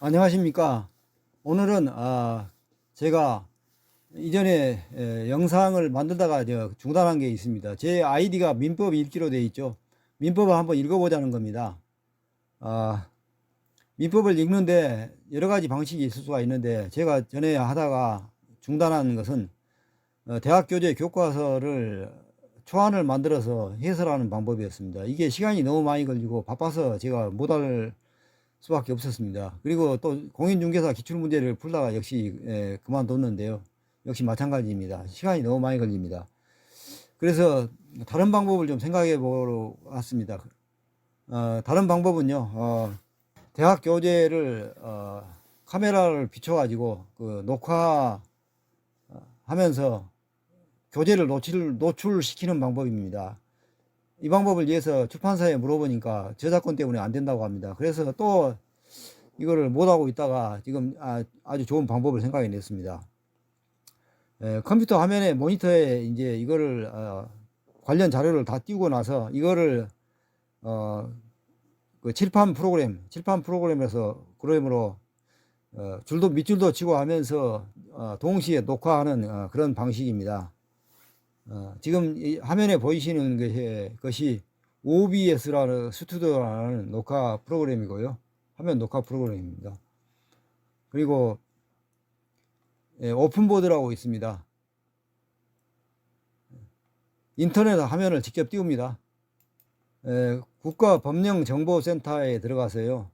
안녕하십니까. 오늘은 제가 이전에 영상을 만들다가 중단한 게 있습니다. 제 아이디가 민법 읽기로 되어 있죠. 민법을 한번 읽어보자는 겁니다. 아, 민법을 읽는데 여러 가지 방식이 있을 수가 있는데, 제가 전에 하다가 중단한 것은 대학 교재 교과서를 초안을 만들어서 해설하는 방법이었습니다. 이게 시간이 너무 많이 걸리고 바빠서 제가 못할 수밖에 없었습니다. 그리고 또 공인중개사 기출문제를 풀다가 역시 그만뒀는데요. 역시 마찬가지입니다. 시간이 너무 많이 걸립니다. 그래서 다른 방법을 좀 생각해 보러 왔습니다. 다른 방법은요, 대학 교재를 카메라를 비춰가지고 그 녹화하면서 교재를 노출시키는 방법입니다. 이 방법을 위해서 출판사에 물어보니까 저작권 때문에 안 된다고 합니다. 그래서 또 이거를 못하고 있다가 지금 아주 좋은 방법을 생각해 냈습니다. 컴퓨터 화면에 모니터에 이제 이거를 관련 자료를 다 띄우고 나서 이거를 그 칠판 프로그램에서 밑줄도 치고 하면서 동시에 녹화하는 그런 방식입니다. 지금 이 화면에 보이시는 것이 OBS라는 스튜디오라는 녹화 프로그램이고요. 화면 녹화 프로그램입니다. 그리고 오픈보드라고 있습니다. 인터넷 화면을 직접 띄웁니다. 국가법령정보센터에 들어가서요.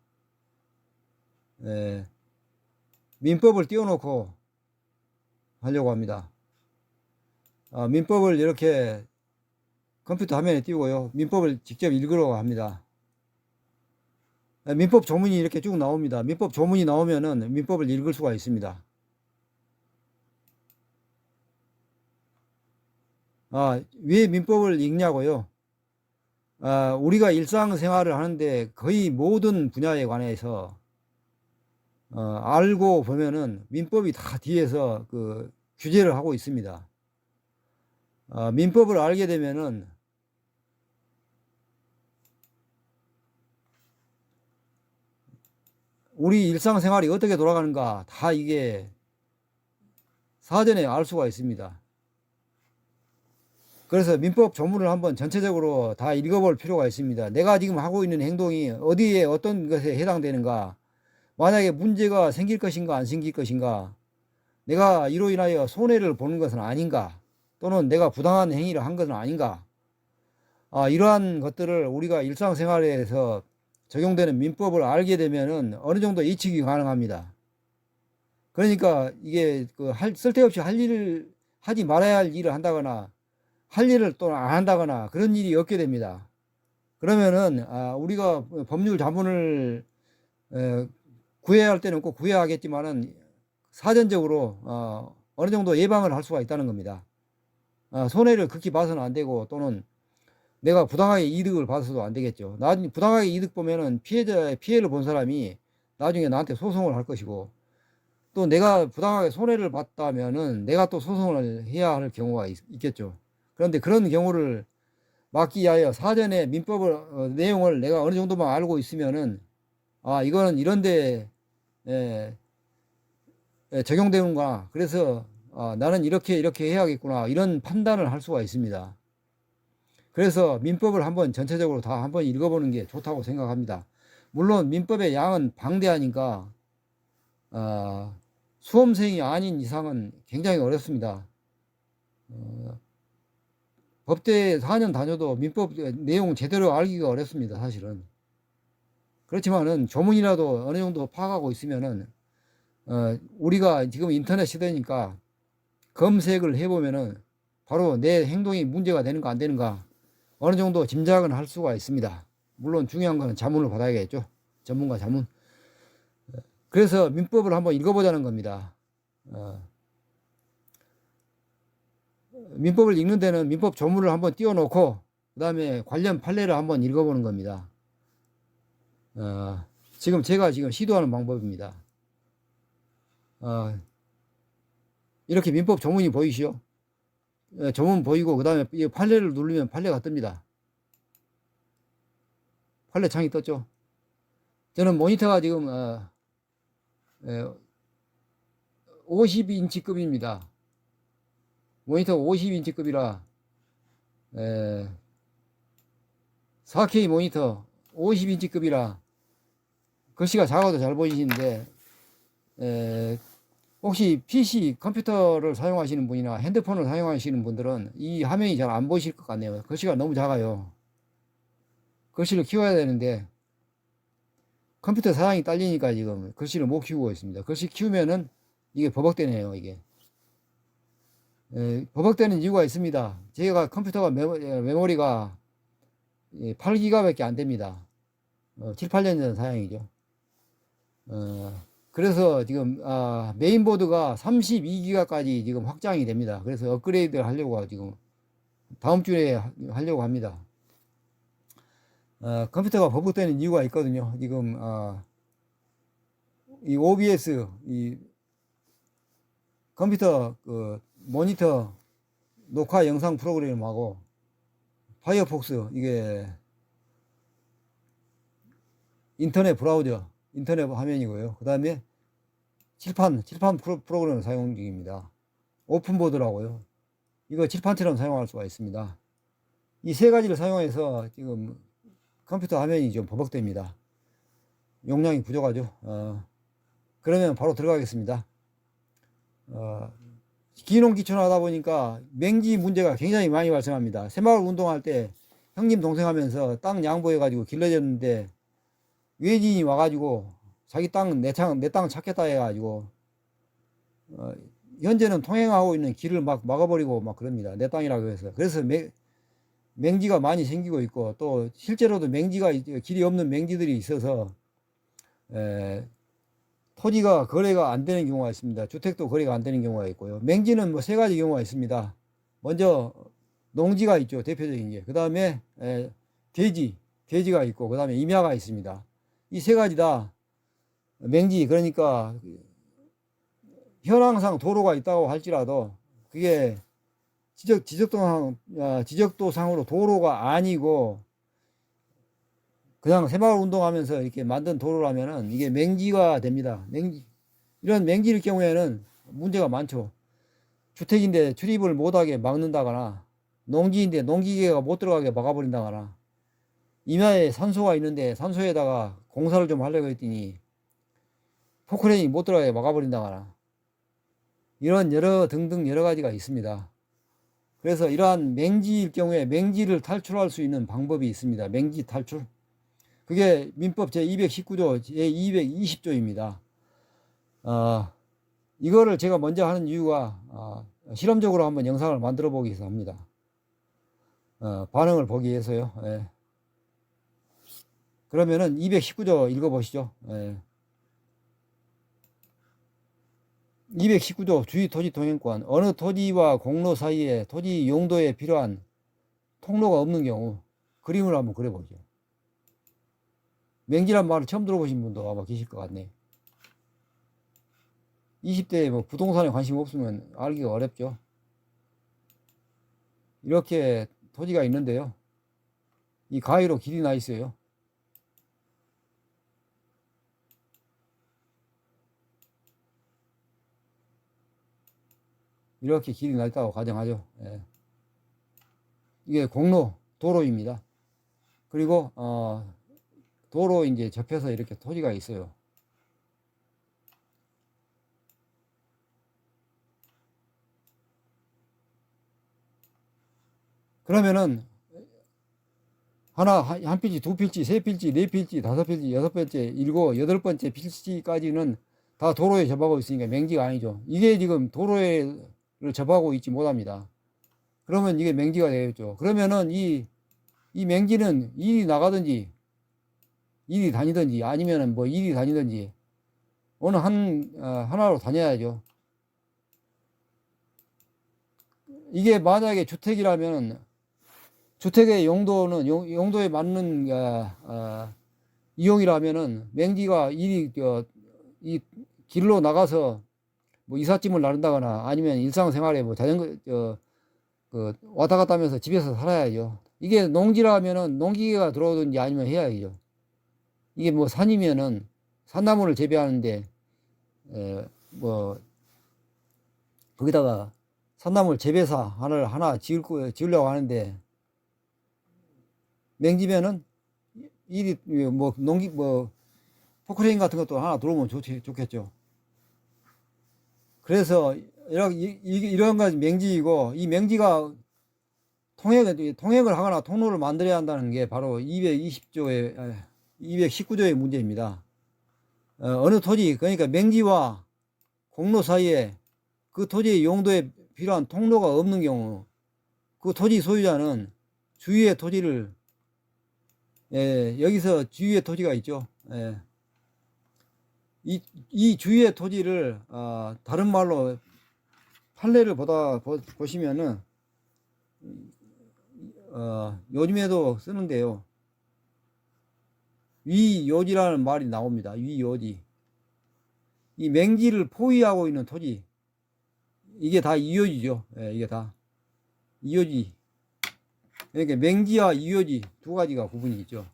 민법을 띄워놓고 하려고 합니다. 민법을 이렇게 컴퓨터 화면에 띄우고요. 민법을 직접 읽으려고 합니다. 민법 조문이 이렇게 쭉 나옵니다. 민법 조문이 나오면은 민법을 읽을 수가 있습니다. 왜 민법을 읽냐고요? 우리가 일상생활을 하는데 거의 모든 분야에 관해서 알고 보면은 민법이 다 뒤에서 그 규제를 하고 있습니다. 민법을 알게 되면은 우리 일상생활이 어떻게 돌아가는가 다 이게 사전에 알 수가 있습니다. 그래서 민법 조문을 한번 전체적으로 다 읽어볼 필요가 있습니다. 내가 지금 하고 있는 행동이 어디에 어떤 것에 해당되는가, 만약에 문제가 생길 것인가 안 생길 것인가, 내가 이로 인하여 손해를 보는 것은 아닌가, 또는 내가 부당한 행위를 한 것은 아닌가, 이러한 것들을 우리가 일상생활에서 적용되는 민법을 알게 되면은 어느 정도 예측이 가능합니다. 그러니까 이게 쓸데없이 하지 말아야 할 일을 한다거나 할 일을 또 안 한다거나 그런 일이 없게 됩니다. 그러면은 우리가 법률 자문을 구해야 할 때는 꼭 구해야 하겠지만은 사전적으로 어느 정도 예방을 할 수가 있다는 겁니다. 손해를 극히 봐서는 안 되고, 또는 내가 부당하게 이득을 받아서도 안 되겠죠. 나중에 부당하게 이득 보면은 피해를 본 사람이 나중에 나한테 소송을 할 것이고, 또 내가 부당하게 손해를 봤다면은 내가 또 소송을 해야 할 경우가 있겠죠. 그런데 그런 경우를 막기 위하여 사전에 민법을 내용을 내가 어느 정도만 알고 있으면은 이거는 이런데 적용되는구나. 그래서 나는 이렇게 해야겠구나. 이런 판단을 할 수가 있습니다. 그래서 민법을 한번 전체적으로 다 한번 읽어보는 게 좋다고 생각합니다. 물론 민법의 양은 방대하니까 수험생이 아닌 이상은 굉장히 어렵습니다. 법대 4년 다녀도 민법 내용 제대로 알기가 어렵습니다, 사실은. 그렇지만은 조문이라도 어느 정도 파악하고 있으면은 우리가 지금 인터넷 시대니까 검색을 해보면은 바로 내 행동이 문제가 되는가 안 되는가 어느 정도 짐작은 할 수가 있습니다. 물론 중요한 거는 자문을 받아야겠죠. 전문가 자문. 그래서 민법을 한번 읽어보자는 겁니다. 민법을 읽는 데는 민법 조문을 한번 띄워놓고 그 다음에 관련 판례를 한번 읽어보는 겁니다. 지금 제가 시도하는 방법입니다. 이렇게 민법 조문이 보이시죠? 조문 보이고 그 다음에 이 판례를 누르면 판례가 뜹니다. 판례 창이 떴죠. 저는 모니터가 지금 50인치급입니다. 모니터 50인치급이라 4K 모니터 50인치급이라 글씨가 작아도 잘 보이시는데 혹시 PC 컴퓨터를 사용하시는 분이나 핸드폰을 사용하시는 분들은 이 화면이 잘 안 보이실 것 같네요. 글씨가 너무 작아요. 글씨를 키워야 되는데 컴퓨터 사양이 딸리니까 지금 글씨를 못 키우고 있습니다. 글씨 키우면은 이게 버벅대네요. 이게 버벅대는 이유가 있습니다. 제가 컴퓨터가 메모리가 8기가밖에 안 됩니다. 7, 8년 전 사양이죠. 그래서 지금 메인보드가 32기가까지 지금 확장이 됩니다. 그래서 업그레이드를 하려고 지금 다음 주에 하려고 합니다. 컴퓨터가 버벅대는 이유가 있거든요. 지금 이 OBS 이 컴퓨터 그 모니터 녹화 영상 프로그램하고 파이어폭스 이게 인터넷 브라우저 인터넷 화면이고요. 그 다음에 칠판 프로그램을 사용 중입니다. 오픈보드라고요. 이거 칠판처럼 사용할 수가 있습니다. 이 세 가지를 사용해서 지금 컴퓨터 화면이 좀 버벅됩니다. 용량이 부족하죠. 그러면 바로 들어가겠습니다. 기농기촌 하다 보니까 맹지 문제가 굉장히 많이 발생합니다. 새마을 운동할 때 형님 동생 하면서 땅 양보해 가지고 길러졌는데 외지인이 와가지고 자기 땅 내 땅 찾겠다 해가지고 현재는 통행하고 있는 길을 막 막아버리고 막 그럽니다. 내 땅이라고 해서. 그래서 맹지가 많이 생기고 있고 또 실제로도 맹지가 길이 없는 맹지들이 있어서 토지가 거래가 안 되는 경우가 있습니다. 주택도 거래가 안 되는 경우가 있고요. 맹지는 뭐 세 가지 경우가 있습니다. 먼저 농지가 있죠. 대표적인 게. 그 다음에 돼지가 있고 그 다음에 임야가 있습니다. 이 세 가지 다 맹지, 그러니까 현황상 도로가 있다고 할지라도 그게 지적도상으로 도로가 아니고 그냥 새마을 운동하면서 이렇게 만든 도로라면은 이게 맹지가 됩니다. 이런 맹지일 경우에는 문제가 많죠. 주택인데 출입을 못하게 막는다거나, 농지인데 농기계가 못 들어가게 막아버린다거나, 임야에 산소가 있는데 산소에다가 공사를 좀 하려고 했더니 포크레인이 못 들어가게 막아버린다거나, 이런 등등 여러 가지가 있습니다. 그래서 이러한 맹지일 경우에 맹지를 탈출할 수 있는 방법이 있습니다. 맹지 탈출. 그게 민법 제219조, 제220조입니다. 이거를 제가 먼저 하는 이유가, 실험적으로 한번 영상을 만들어 보기 위해서 합니다. 반응을 보기 위해서요. 예. 그러면은 219조 읽어보시죠. 예. 219조 주의토지 통행권. 어느 토지와 공로 사이에 토지 용도에 필요한 통로가 없는 경우 그림을 한번 그려보죠. 맹지란 말을 처음 들어보신 분도 아마 계실 것 같네. 20대에 뭐 부동산에 관심 없으면 알기가 어렵죠. 이렇게 토지가 있는데요. 이 가위로 길이 나 있어요. 이렇게 길이 나 있다고 가정하죠. 예. 이게 공로, 도로입니다. 그리고 도로 이제 접해서 이렇게 토지가 있어요. 그러면은 한 필지, 두 필지, 세 필지, 네 필지, 다섯 필지, 여섯 번째, 일곱, 여덟 번째 필지까지는 다 도로에 접하고 있으니까 맹지가 아니죠. 이게 지금 도로를 접하고 있지 못합니다. 그러면 이게 맹지가 되겠죠. 그러면은 이 맹지는 일이 나가든지 일이 다니든지 아니면은 뭐 일이 다니든지 어느 하나로 다녀야죠. 이게 만약에 주택이라면 주택의 용도는 용도에 맞는 이용이라면은 맹지가 이 길로 나가서 뭐 이삿짐을 나른다거나 아니면 일상생활에 뭐 자전거 왔다 갔다 하면서 집에서 살아야죠. 이게 농지라면은 농기계가 들어오든지 아니면 해야죠. 이게 뭐 산이면은 산나무를 재배하는데 뭐 거기다가 산나물 재배사 하나 지으려고 하는데, 맹지면은 일이 뭐 포크레인 같은 것도 하나 들어오면 좋겠죠. 그래서 이런 것이 맹지이고, 이 맹지가 통행을 하거나 통로를 만들어야 한다는 게 바로 219조의 문제입니다. 어느 토지, 그러니까 맹지와 공로 사이에 그 토지의 용도에 필요한 통로가 없는 경우, 그 토지 소유자는 주위의 토지를, 여기서 주위의 토지가 있죠. 이 주위의 토지를, 다른 말로 판례를 보시면은, 요즘에도 쓰는데요. 위요지라는 말이 나옵니다. 위요지. 이 맹지를 포위하고 있는 토지, 이게 다 이요지죠. 이게 다 이요지. 그러니까 맹지와 이요지 두 가지가 구분이 있죠.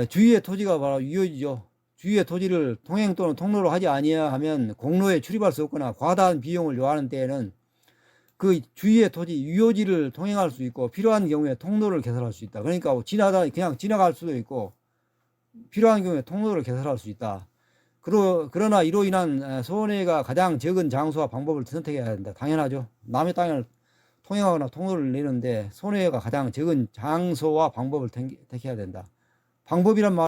주위의 토지가 바로 이요지죠. 주위의 토지를 통행 또는 통로로 하지 아니하면 공로에 출입할 수 없거나 과다한 비용을 요하는 때에는 그 주위의 토지 유효지를 통행할 수 있고, 필요한 경우에 통로를 개설할 수 있다. 그러니까 그냥 지나갈 수도 있고, 필요한 경우에 통로를 개설할 수 있다. 그러나 이로 인한 손해가 가장 적은 장소와 방법을 선택해야 된다. 당연하죠. 남의 땅을 통행하거나 통로를 내는데 손해가 가장 적은 장소와 방법을 택해야 된다. 방법이란 말